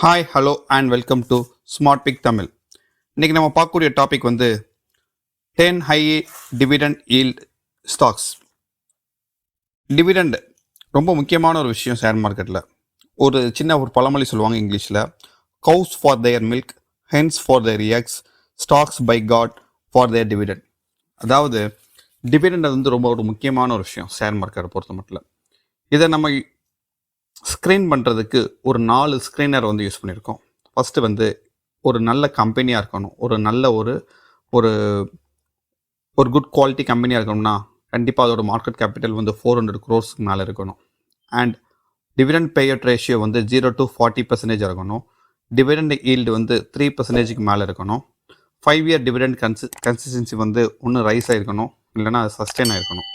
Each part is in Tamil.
Hi hello and welcome to Smart Pick Tamil. இன்றைக்கி நம்ம பார்க்கக்கூடிய topic 10 high dividend yield stocks. Dividend ரொம்ப முக்கியமான ஒரு விஷயம் ஷேர் மார்க்கெட்டில். ஒரு பழமொழி சொல்லுவாங்க இங்கிலீஷில், cows for their milk, hens for their eggs, stocks by god for their dividend. அதாவது டிவிடெண்ட் ரொம்ப ஒரு முக்கியமான ஒரு விஷயம் ஷேர் மார்க்கெட்டை பொறுத்த மட்டும். இதை நம்ம ஸ்க்ரீன் பண்ணுறதுக்கு ஒரு 4 ஸ்க்ரீனர் யூஸ் பண்ணியிருக்கோம். ஃபஸ்ட்டு ஒரு நல்ல கம்பெனியாக இருக்கணும், ஒரு நல்ல ஒரு ஒரு குட் குவாலிட்டி கம்பெனியாக இருக்கணும்னா கண்டிப்பாக அதோட மார்க்கெட் கேபிட்டல் 400 crores மேலே இருக்கணும். And dividend payout ratio 0 to 40% இருக்கணும். டிவிடெண்ட் ஈல்டு 3% மேலே இருக்கணும். 5 year டிவிடெண்ட் கன்சிஸ்டன்சி ஒன்று ரைஸ் ஆகிருக்கணும், இல்லைனா அது சஸ்டெயின் ஆகிருக்கணும்.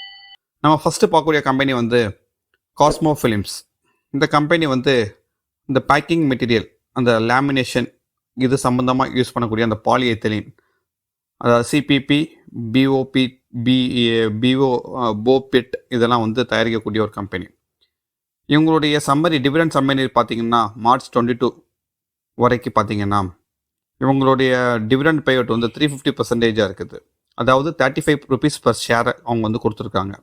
நம்ம ஃபஸ்ட்டு பார்க்கக்கூடிய கம்பெனி காஸ்மோ ஃபிலிம்ஸ். இந்த கம்பெனி இந்த பேக்கிங் மெட்டீரியல், அந்த லேமினேஷன் இது சம்மந்தமாக யூஸ் பண்ணக்கூடிய அந்த பாலிஎத்திலீன், அதாவது சிபிபி, பிஓபி, போபிட் இதெல்லாம் தயாரிக்கக்கூடிய ஒரு கம்பெனி. இவங்களுடைய டிவிடெண்ட் சம்மரி பார்த்தீங்கன்னா மார்ச் 22 வரைக்கும் பார்த்தீங்கன்னா இவங்களுடைய டிவிடெண்ட் பேஅவுட் 350% இருக்குது. அதாவது 35 rupees per ஷேரை அவங்க கொடுத்துருக்காங்க.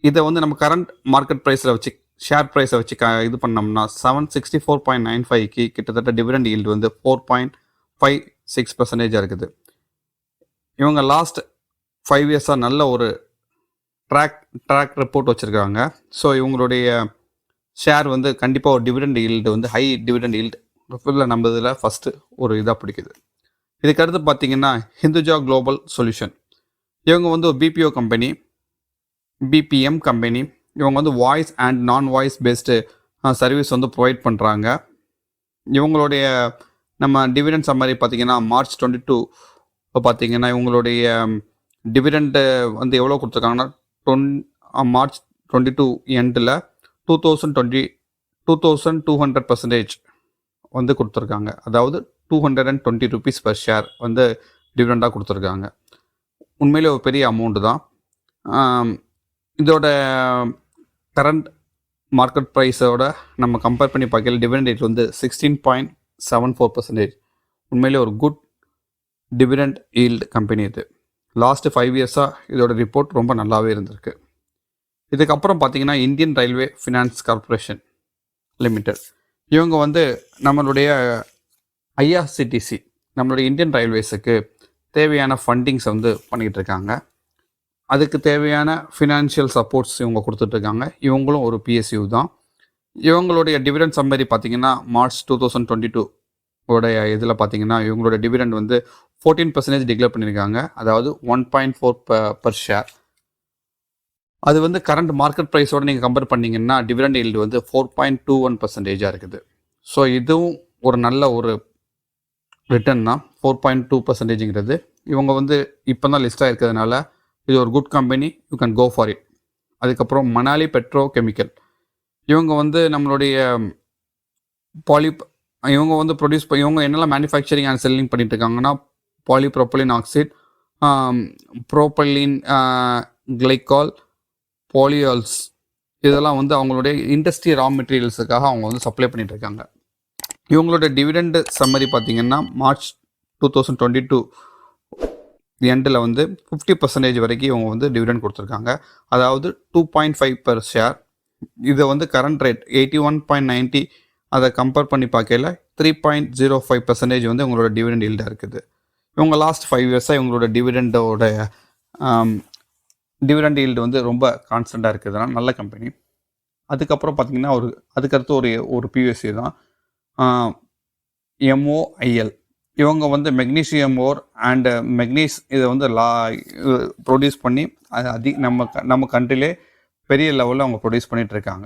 இதை நம்ம கரண்ட் மார்க்கெட் ப்ரைஸில் வச்சு, ஷேர் ப்ரைஸை வச்சு இது பண்ணோம்னா 764.95க்கு கிட்டத்தட்ட டிவிடெண்ட் ஈல்டு 4.56% இருக்குது. இவங்க லாஸ்ட் 5 yearsஆக நல்ல ஒரு ட்ராக் ரிப்போர்ட் வச்சுருக்காங்க. ஸோ இவங்களுடைய ஷேர் கண்டிப்பாக ஒரு dividend yield high dividend yield ரிப்போர்ட்டில் நம்ம இதில் ஃபஸ்ட்டு ஒரு இதாக பிடிக்குது. இதுக்கடுத்து பார்த்தீங்கன்னா ஹிந்துஜா குளோபல் சொல்யூஷன். இவங்க ஒரு பிபிஓ கம்பெனி, பிபிஎம் கம்பெனி. இவங்க வாய்ஸ் அண்ட் நான் வாய்ஸ் பேஸ்டு சர்வீஸ் ப்ரொவைட் பண்ணுறாங்க. இவங்களுடைய நம்ம டிவிடெண்ட் சம்மரி பார்த்தீங்கன்னா மார்ச் 22 பார்த்தீங்கன்னா இவங்களுடைய டிவிடெண்ட்டு எவ்வளோ கொடுத்துருக்காங்கன்னா மார்ச் 22 எண்டில் 2200% கொடுத்துருக்காங்க. அதாவது 220 rupees per ஷேர் டிவிடெண்டாக கொடுத்துருக்காங்க. உண்மையிலே ஒரு பெரிய அமௌண்ட்டு தான். இதோட கரண்ட் மார்க்கெட் ப்ரைஸோட நம்ம கம்பேர் பண்ணி பார்க்கல டிவிடெண்ட் ரேட் 16.74%. உண்மையிலே ஒரு குட் டிவிடெண்ட் ஈல்டு கம்பெனி இது. லாஸ்ட்டு 5 yearsஆக இதோட ரிப்போர்ட் ரொம்ப நல்லாவே இருந்திருக்கு. இதுக்கப்புறம் பார்த்தீங்கன்னா Indian railway finance corporation limited. இவங்க நம்மளுடைய ஐஆர்சிடிசி, நம்மளுடைய இந்தியன் ரயில்வேஸுக்கு தேவையான ஃபண்டிங்ஸ் பண்ணிக்கிட்டு இருக்காங்க. அதுக்கு தேவையான ஃபினான்ஷியல் சப்போர்ட்ஸ் இவங்க கொடுத்துட்ருக்காங்க. இவங்களும் ஒரு பிஎஸ்யூ தான். இவங்களுடைய டிவிடெண்ட் சம்மரி பார்த்திங்கன்னா மார்ச் 2022 உடைய இதில் பார்த்திங்கன்னா இவங்களோட டிவிடெண்ட் 14% டிக்ளேர் பண்ணியிருக்காங்க. அதாவது 1.4 per ஷேர். அது கரண்ட் மார்க்கெட் ப்ரைஸோடு நீங்கள் கம்பேர் பண்ணிங்கன்னா டிவிடெண்ட் ஈல்டு 4.21% இருக்குது. ஸோ இதுவும் ஒரு நல்ல ஒரு ரிட்டர்ன் தான். 4.2%ங்கிறது இவங்க இப்போ தான் லிஸ்ட்டாக இருக்கிறதுனால இது ஒரு good company, you can go for it. அதுக்கப்புறம் மணாலி பெட்ரோ கெமிக்கல். இவங்க நம்மளுடைய இவங்க இவங்க என்னெல்லாம் மேனுஃபேக்சரிங் அண்ட் செல்லிங் பண்ணிட்டு இருக்காங்கன்னா பாலிப்ரோப்பலின் ஆக்சைடு, ப்ரோப்பலின் கிளைக்கால், பாலியால்ஸ் இதெல்லாம் அவங்களுடைய இண்டஸ்ட்ரி ரா மெட்டீரியல்ஸுக்காக அவங்க சப்ளை பண்ணிட்டு இருக்காங்க. இவங்களோட டிவிடெண்ட் சம்மரி பார்த்தீங்கன்னா மார்ச் 2022 எண்டில் 50% வரைக்கும் இவங்க டிவிடெண்ட் கொடுத்துருக்காங்க. அதாவது 2.5 per ஷேர். இதை கரண்ட் ரேட் 81.90 அதை கம்பேர் பண்ணி பார்க்கல 3.05% இவங்களோட டிவிடெண்ட் ஈல்டாக இருக்குது. இவங்க லாஸ்ட் 5 yearsஆக இவங்களோட டிவிடெண்டோட டிவிடெண்ட் ஈல்டு ரொம்ப கான்ஸ்டண்ட்டாக இருக்குதுன்னா நல்ல கம்பெனி. அதுக்கப்புறம் பார்த்திங்கன்னா அதுக்கடுத்து ஒரு பிஎஸ்சி தான் எம்ஓஐஎல். இவங்க மெக்னீசியம் ஓர் அண்ட் மெக்னீஸ் இதை ப்ரொடியூஸ் பண்ணி அது நம்ம கண்ட்ரிலே பெரிய லெவலில் அவங்க ப்ரொடியூஸ் பண்ணிகிட்டு இருக்காங்க.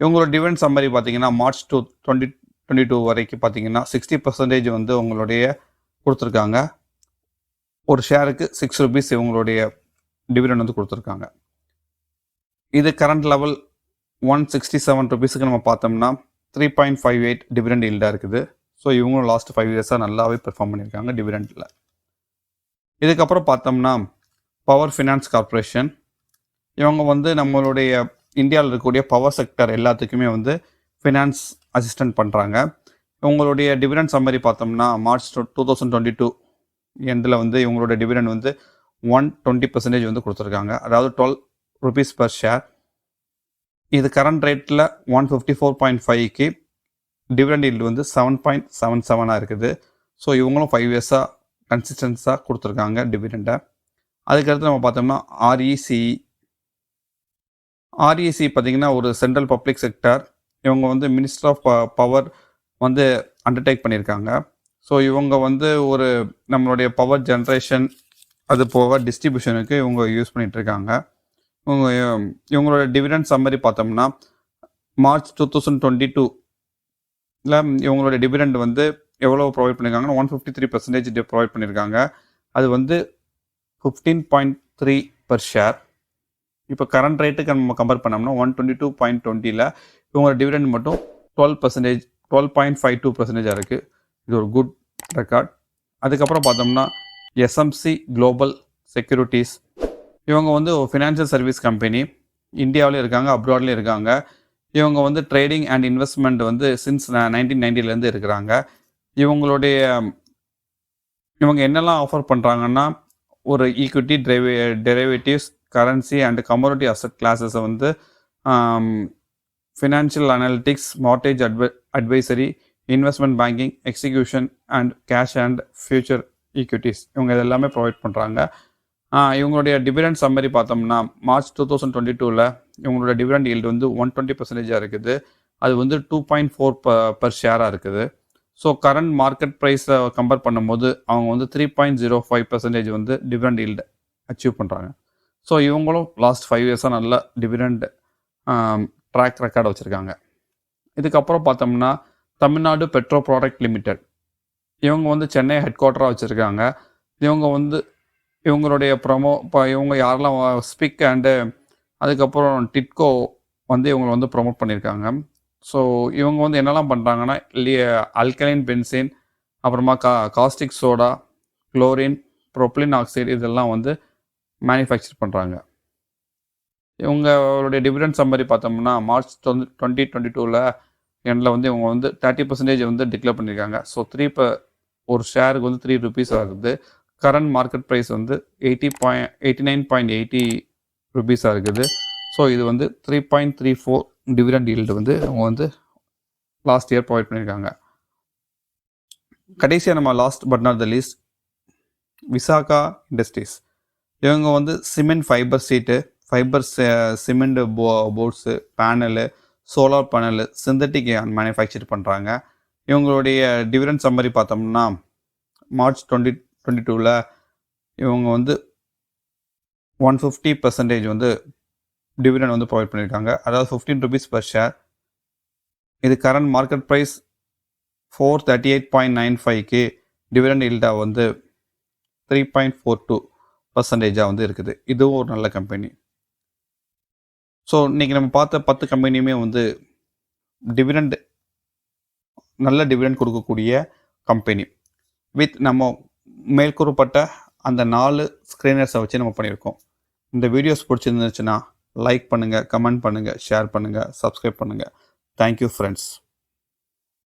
இவங்களோட டிவிடெண்ட் சம்மரி பார்த்தீங்கன்னா மார்ச் 2022 வரைக்கும் பார்த்தீங்கன்னா 60% உங்களுடைய கொடுத்துருக்காங்க. ஒரு ஷேருக்கு 6 rupees இவங்களுடைய டிவிடெண்ட் கொடுத்துருக்காங்க. இது கரண்ட் லெவல் 167 rupeesக்கு நம்ம பார்த்தோம்னா 3.58 டிவிடெண்ட் ஈல்டாக இருக்குது. ஸோ இவங்களும் லாஸ்ட் 5 yearsஆக நல்லாவே பெர்ஃபார்ம் பண்ணியிருக்காங்க டிவிடெண்டில். இதுக்கப்புறம் பார்த்தோம்னா பவர் ஃபினான்ஸ் கார்பரேஷன். இவங்க நம்மளுடைய இந்தியாவில் இருக்கக்கூடிய பவர் செக்டர் எல்லாத்துக்குமே வந்து ஃபினான்ஸ் அசிஸ்டன்ட் பண்ணுறாங்க. உங்களுடைய டிவிடெண்ட் சம்மரி பார்த்தோம்னா மார்ச் 2022 எண்டில் வந்து இவங்களோட டிவிடெண்ட் வந்து 120% வந்து கொடுத்துருக்காங்க. அதாவது 12 rupees per ஷேர். இது கரண்ட் ரேட்டில் 154.5க்கு டிவிடெண்ட் ஈல்டு வந்து 7.77 இருக்குது. ஸோ இவங்களும் 5 இயர்ஸாக கன்சிஸ்டன்ஸாக கொடுத்துருக்காங்க டிவிடெண்டை. அதுக்கடுத்து நம்ம பார்த்தோம்னா ஆர்இசி பார்த்திங்கன்னா ஒரு சென்ட்ரல் பப்ளிக் செக்டர். இவங்க வந்து மினிஸ்டர் ஆஃப் பவர் வந்து அண்டர்டேக் பண்ணியிருக்காங்க. ஸோ இவங்க வந்து ஒரு நம்மளுடைய பவர் ஜென்ரேஷன் அது போக டிஸ்ட்ரிபியூஷனுக்கு இவங்க யூஸ் பண்ணிகிட்ருக்காங்க. இவங்களோட டிவிடெண்ட் சம்மரி பார்த்தோம்னா மார்ச் 2022ல் இவங்களோட டிவிடெண்ட் வந்து எவ்வளோ ப்ரொவைட் பண்ணியிருக்காங்கன்னா 153% ப்ரொவைட் பண்ணியிருக்காங்க. அது வந்து 15.3 per ஷேர். இப்போ கரண்ட் ரேட்டுக்கு நம்ம கம்பேர் பண்ணோம்னா 122.20ல் இவங்களோட டிவிடெண்ட் மட்டும் 12.52% இருக்குது. இது ஒரு குட் ரெக்கார்ட். அதுக்கப்புறம் பார்த்தோம்னா எஸ்எம்சி குளோபல் செக்யூரிட்டிஸ். இவங்க வந்து ஒரு ஃபினான்ஷியல் சர்வீஸ் கம்பெனி. இந்தியாவிலையும் இருக்காங்க, அப்ராட்லேயும் இருக்காங்க. இவங்க வந்து ட்ரேடிங் அண்ட் இன்வெஸ்ட்மெண்ட் வந்து சின்ஸ் 1990லேருந்து இருக்கிறாங்க. இவங்க என்னெல்லாம் ஆஃபர் பண்ணுறாங்கன்னா ஒரு equity derivatives currency and commodity asset கிளாஸஸை வந்து financial analytics, mortgage advisory, investment banking, execution and cash and future equities இவங்க இதெல்லாமே ப்ரொவைட் பண்ணுறாங்க. இவங்களுடைய டிவிடெண்ட் சம்மரி பார்த்தோம்னா மார்ச் 2022ல் இவங்களோட டிவிடெண்ட் ஈல்டு வந்து 120% இருக்குது. அது வந்து 2.4 per ஷேராக இருக்குது. ஸோ கரண்ட் மார்க்கெட் ப்ரைஸை கம்பேர் பண்ணும்போது அவங்க வந்து 3.05% வந்து டிவிடெண்ட் ஈல்டு அச்சீவ் பண்ணுறாங்க. ஸோ இவங்களும் லாஸ்ட் 5 இயர்ஸாக நல்ல டிவிடெண்ட் ட்ராக் ரெக்கார்டு வச்சுருக்காங்க. இதுக்கப்புறம் பார்த்தோம்னா தமிழ்நாடு பெட்ரோ ப்ராடக்ட் லிமிடெட். இவங்க வந்து சென்னை ஹெட் குவார்ட்டராக வச்சுருக்காங்க. இவங்க வந்து இவங்களுடைய இப்போ இவங்க யாரெல்லாம் ஸ்பிக் அண்டு அதுக்கப்புறம் டிட்கோ வந்து இவங்களை வந்து ப்ரொமோட் பண்ணியிருக்காங்க. ஸோ இவங்க வந்து என்னெல்லாம் பண்ணுறாங்கன்னா அல்கலைன் பென்சின், அப்புறமா காஸ்டிக் சோடா, குளோரின், ப்ரோப்ளின் ஆக்சைடு இதெல்லாம் வந்து மேனுஃபேக்சர் பண்ணுறாங்க. இவங்களுடைய டிவிடெண்ட் சம்மரி பார்த்தோம்னா மார்ச் 2022ல் எண்டில் வந்து இவங்க வந்து 30% வந்து டிக்ளேர் பண்ணியிருக்காங்க. ஸோ ஒரு ஷேருக்கு வந்து 3 rupees ஆகுது. கரண்ட் மார்க்கெட் ப்ரைஸ் வந்து 89.80 rupees இருக்குது. ஸோ இது வந்து 3.34 டிவிடெண்ட் ஈல்டு வந்து அவங்க வந்து லாஸ்ட் இயர் ப்ரொவைட் பண்ணியிருக்காங்க. கடைசியாக நம்ம last but not the least Visaka Industries. இவங்க வந்து cement fibre sheet, fibre cement boards, panel, solar panel, synthetic manufacture பண்ணுறாங்க. இவங்களுடைய டிவிடெண்ட் சம்மரி பார்த்தோம்னா மார்ச் 2022ல் இவங்க வந்து 150% வந்து டிவிடெண்ட் வந்து ப்ரொவைட் பண்ணியிருக்காங்க. அதாவது 15 rupees per ஷேர். இது கரண்ட் மார்க்கெட் ப்ரைஸ் 438.95க்கு டிவிடெண்ட் ஈல்டாக வந்து 3.42% வந்து இருக்குது. இதுவும் ஒரு நல்ல கம்பெனி. ஸோ இன்றைக்கி நம்ம பார்த்த 10 கம்பெனியுமே வந்து நல்ல டிவிடெண்ட் கொடுக்கக்கூடிய கம்பெனி. வித் நம்ம மேற்கூறப்பட்ட அந்த 4 ஸ்க்ரீனர்ஸை வச்சு நம்ம பண்ணியிருக்கோம். இந்த வீடியோஸ் பிடிச்சிருந்துச்சுன்னா லைக் பண்ணுங்கள், கமெண்ட் பண்ணுங்கள், ஷேர் பண்ணுங்கள், சப்ஸ்கிரைப் பண்ணுங்கள். Thank you friends.